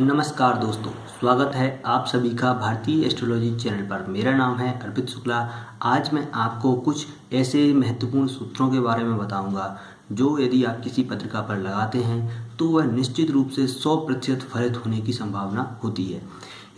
नमस्कार दोस्तों, स्वागत है आप सभी का भारतीय एस्ट्रोलॉजी चैनल पर। मेरा नाम है अर्पित शुक्ला। आज मैं आपको कुछ ऐसे महत्वपूर्ण सूत्रों के बारे में बताऊंगा जो यदि आप किसी पत्रिका पर लगाते हैं तो वह निश्चित रूप से 100% फलित होने की संभावना होती है।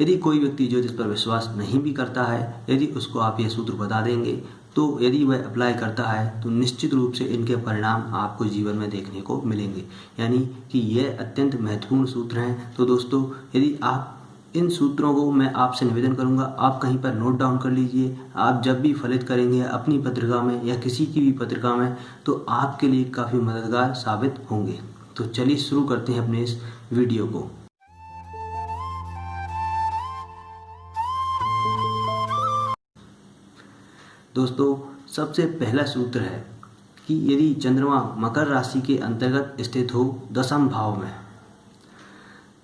यदि कोई व्यक्ति ज्योतिष पर विश्वास नहीं भी करता है, यदि उसको आप यह सूत्र बता देंगे तो यदि वह अप्लाई करता है तो निश्चित रूप से इनके परिणाम आपको जीवन में देखने को मिलेंगे। यानी कि यह अत्यंत महत्वपूर्ण सूत्र हैं। तो दोस्तों, यदि आप इन सूत्रों को, मैं आपसे निवेदन करूंगा आप कहीं पर नोट डाउन कर लीजिए। आप जब भी फलित करेंगे अपनी पत्रिका में या किसी की भी पत्रिका में तो आपके लिए काफ़ी मददगार साबित होंगे। तो चलिए शुरू करते हैं अपने इस वीडियो को। दोस्तों, सबसे पहला सूत्र है कि यदि चंद्रमा मकर राशि के अंतर्गत स्थित हो दशम भाव में।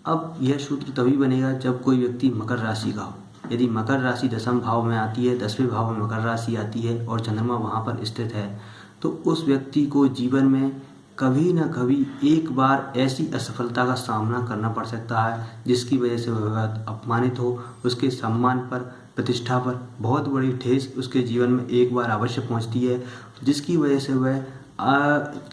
अब यह सूत्र तभी बनेगा जब कोई व्यक्ति मकर राशि का हो। यदि मकर राशि दशम भाव में आती है, 10वें भाव में मकर राशि आती है और चंद्रमा वहाँ पर स्थित है, तो उस व्यक्ति को जीवन में कभी न कभी एक बार ऐसी असफलता का सामना करना पड़ सकता है जिसकी वजह से वह अपमानित हो। उसके सम्मान पर, प्रतिष्ठा पर बहुत बड़ी ठेस उसके जीवन में एक बार अवश्य पहुंचती है, जिसकी वजह से वह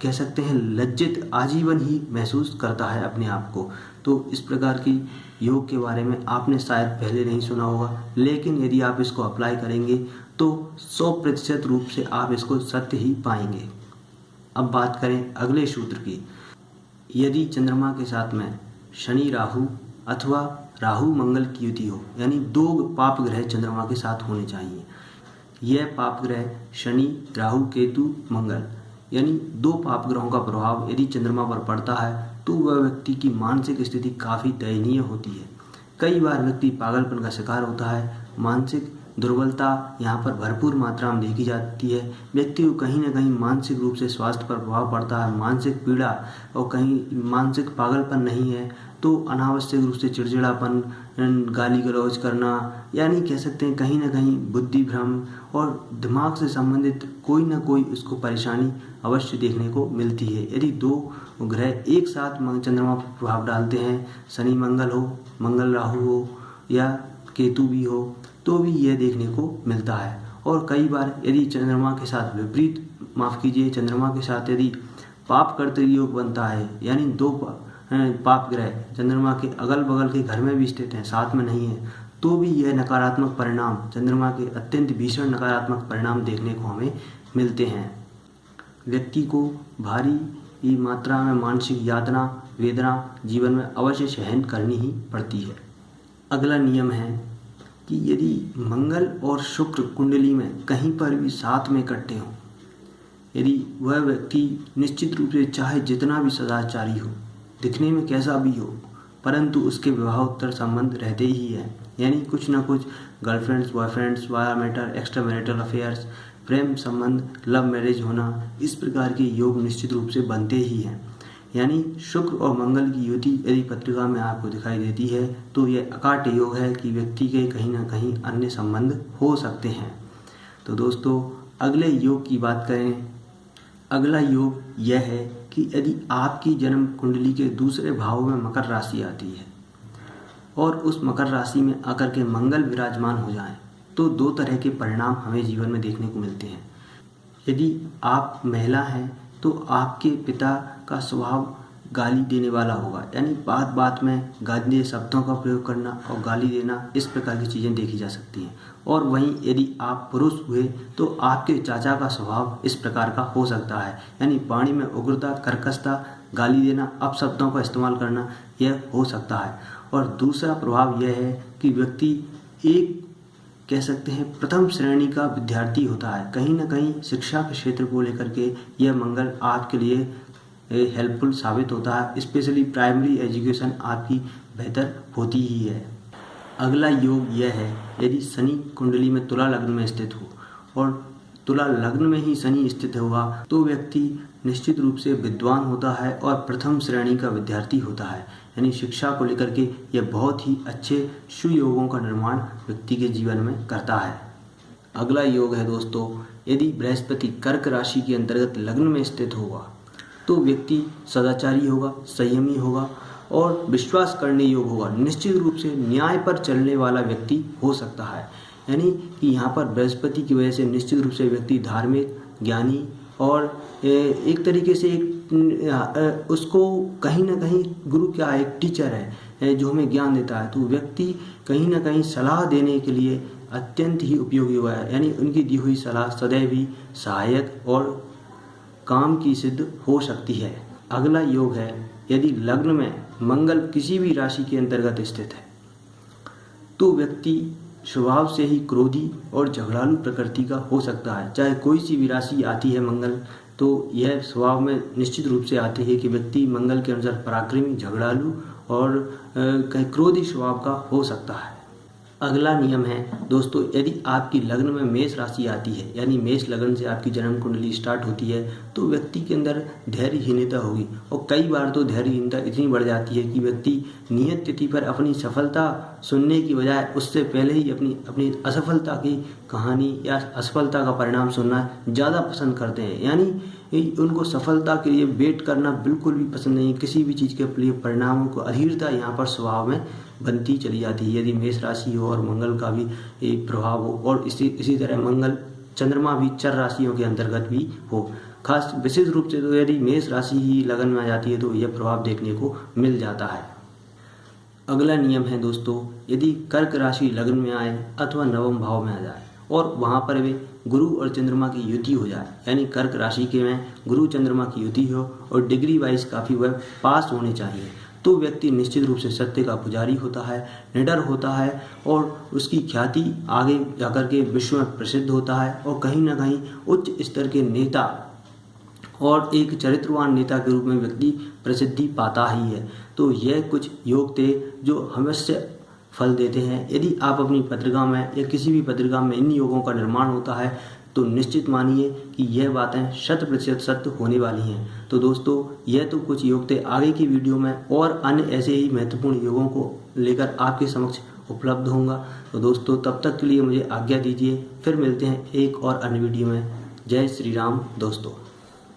कह सकते हैं लज्जित आजीवन ही महसूस करता है अपने आप को। तो इस प्रकार की योग के बारे में आपने शायद पहले नहीं सुना होगा, लेकिन यदि आप इसको अप्लाई करेंगे तो 100% रूप से आप इसको सत्य ही पाएंगे। अब बात करें अगले सूत्र की। यदि चंद्रमा के साथ में शनि राहु अथवा राहु मंगल की युति हो, यानी 2 पाप ग्रह चंद्रमा के साथ होने चाहिए। यह पाप ग्रह शनि राहु केतु मंगल, यानी 2 पाप ग्रहों का प्रभाव यदि चंद्रमा पर पड़ता है तो वह व्यक्ति की मानसिक स्थिति काफ़ी दयनीय होती है। कई बार व्यक्ति पागलपन का शिकार होता है। मानसिक दुर्बलता यहाँ पर भरपूर मात्रा में देखी जाती है। व्यक्ति को कहीं ना कहीं मानसिक रूप से स्वास्थ्य पर प्रभाव पड़ता है, मानसिक पीड़ा, और कहीं मानसिक पागलपन नहीं है तो अनावश्यक रूप से चिड़चिड़ापन, गाली गलौज करना, यानी कह सकते हैं कहीं ना कहीं बुद्धि भ्रम और दिमाग से संबंधित कोई ना कोई उसको परेशानी अवश्य देखने को मिलती है। यदि 2 ग्रह एक साथ चंद्रमा पर प्रभाव डालते हैं, शनि मंगल हो, मंगल राहु हो या केतु भी हो, तो भी यह देखने को मिलता है। और कई बार यदि चंद्रमा के साथ विपरीत, चंद्रमा के साथ यदि पाप कर्तरी योग बनता है, यानी 2 पाप ग्रह चंद्रमा के अगल बगल के घर में भी स्थित हैं, साथ में नहीं है, तो भी यह नकारात्मक परिणाम, चंद्रमा के अत्यंत भीषण नकारात्मक परिणाम देखने को हमें मिलते हैं। व्यक्ति को भारी मात्रा में मानसिक यातना, वेदना जीवन में अवश्य सहन करनी ही पड़ती है। अगला नियम है कि यदि मंगल और शुक्र कुंडली में कहीं पर भी साथ में इकट्ठे हों, यदि वह व्यक्ति निश्चित रूप से चाहे जितना भी सदाचारी हो, दिखने में कैसा भी हो, परंतु उसके विवाहोत्तर संबंध रहते ही हैं, यानी कुछ ना कुछ girlfriends, boyfriends, via matter, extra marital affairs, प्रेम संबंध, लव मैरिज होना, इस प्रकार के योग निश्चित रूप से बनते ही हैं। यानी शुक्र और मंगल की युति यदि पत्रिका में आपको दिखाई देती है तो यह अकाट्य योग है कि व्यक्ति के कहीं ना कहीं अन्य संबंध हो सकते हैं। तो दोस्तों, अगले योग की बात करें। अगला योग यह है कि यदि आपकी जन्म कुंडली के दूसरे भाव में मकर राशि आती है और उस मकर राशि में आकर के मंगल विराजमान हो जाएं, तो 2 तरह के परिणाम हमें जीवन में देखने को मिलते हैं। यदि आप महिला हैं तो आपके पिता का स्वभाव गाली देने वाला होगा, यानी बात बात में गंदे शब्दों का प्रयोग करना और गाली देना, इस प्रकार की चीज़ें देखी जा सकती हैं। और वहीं यदि आप पुरुष हुए तो आपके चाचा का स्वभाव इस प्रकार का हो सकता है, यानी वाणी में उग्रता, कर्कशता, गाली देना, अपशब्दों का इस्तेमाल करना, यह हो सकता है। और दूसरा प्रभाव यह है कि व्यक्ति एक कह सकते हैं प्रथम श्रेणी का विद्यार्थी होता है। कहीं ना कहीं शिक्षा के क्षेत्र को लेकर के यह मंगल आपके लिए हेल्पफुल साबित होता है, स्पेशली प्राइमरी एजुकेशन आपकी बेहतर होती ही है। अगला योग यह है, यदि शनि कुंडली में तुला लग्न में स्थित हो और तुला लग्न में ही शनि स्थित होगा तो व्यक्ति निश्चित रूप से विद्वान होता है और प्रथम श्रेणी का विद्यार्थी होता है, यानी शिक्षा को लेकर के यह बहुत ही अच्छे सुयोगों का निर्माण व्यक्ति के जीवन में करता है। अगला योग है दोस्तों, यदि बृहस्पति कर्क राशि के अंतर्गत लग्न में स्थित होगा तो व्यक्ति सदाचारी होगा, संयमी होगा और विश्वास करने योग्य होगा। निश्चित रूप से न्याय पर चलने वाला व्यक्ति हो सकता है। यानी कि यहाँ पर बृहस्पति की वजह से निश्चित रूप से व्यक्ति धार्मिक, ज्ञानी और एक तरीके से उसको कहीं ना कहीं गुरु क्या है, एक टीचर है जो हमें ज्ञान देता है। तो व्यक्ति कहीं ना कहीं सलाह देने के लिए अत्यंत ही उपयोगी हुआ है। यानी उनकी दी हुई सलाह सदैव ही सहायक और काम की सिद्ध हो सकती है। अगला योग है, यदि लग्न में मंगल किसी भी राशि के अंतर्गत स्थित है तो व्यक्ति स्वभाव से ही क्रोधी और झगड़ालू प्रकृति का हो सकता है। चाहे कोई सी भी राशि आती है मंगल, तो यह स्वभाव में निश्चित रूप से आते हैं कि व्यक्ति मंगल के अनुसार पराक्रमी, झगड़ालू और कहीं क्रोधी स्वभाव का हो सकता है। अगला नियम है दोस्तों, यदि आपकी लग्न में मेष राशि आती है, यानी मेष लग्न से आपकी जन्म कुंडली स्टार्ट होती है, तो व्यक्ति के अंदर धैर्यहीनता होगी। और कई बार तो धैर्यहीनता इतनी बढ़ जाती है कि व्यक्ति नियत तिथि पर अपनी सफलता सुनने की बजाय उससे पहले ही अपनी असफलता की कहानी या असफलता का परिणाम सुनना ज़्यादा पसंद करते हैं। यानी उनको सफलता के लिए वेट करना बिल्कुल भी पसंद नहीं है। किसी भी चीज़ के लिए परिणामों को अधीरता यहाँ पर स्वभाव में बनती चली जाती है। यदि मेष राशि हो और मंगल का भी एक प्रभाव हो, और इसी तरह मंगल चंद्रमा भी चर राशियों के अंतर्गत भी हो, खास विशेष रूप से तो यदि मेष राशि ही लगन में आ जाती है तो यह प्रभाव देखने को मिल जाता है। अगला नियम है दोस्तों, यदि कर्क राशि लगन में आए अथवा नवम भाव में आ जाए और वहाँ पर वे गुरु और चंद्रमा की युति हो जाए, यानी कर्क राशि के में गुरु चंद्रमा की युति हो और डिग्री वाइज काफ़ी वह पास होने चाहिए, तो व्यक्ति निश्चित रूप से सत्य का पुजारी होता है, निडर होता है और उसकी ख्याति आगे जाकर के विश्व में प्रसिद्ध होता है और कहीं ना कहीं उच्च स्तर के नेता और एक चरित्रवान नेता के रूप में व्यक्ति प्रसिद्धि पाता ही है। तो यह कुछ योग थे जो अवश्य फल देते हैं। यदि आप अपनी पत्रिका में या किसी भी पत्रिका में इन योगों का निर्माण होता है तो निश्चित मानिए कि यह बातें 100% सत्य होने वाली हैं। तो दोस्तों, यह तो कुछ योग थे। आगे की वीडियो में और अन्य ऐसे ही महत्वपूर्ण योगों को लेकर आपके समक्ष उपलब्ध होऊंगा। तो दोस्तों, तब तक के लिए मुझे आज्ञा दीजिए, फिर मिलते हैं एक और अन्य वीडियो में। जय श्री राम दोस्तों।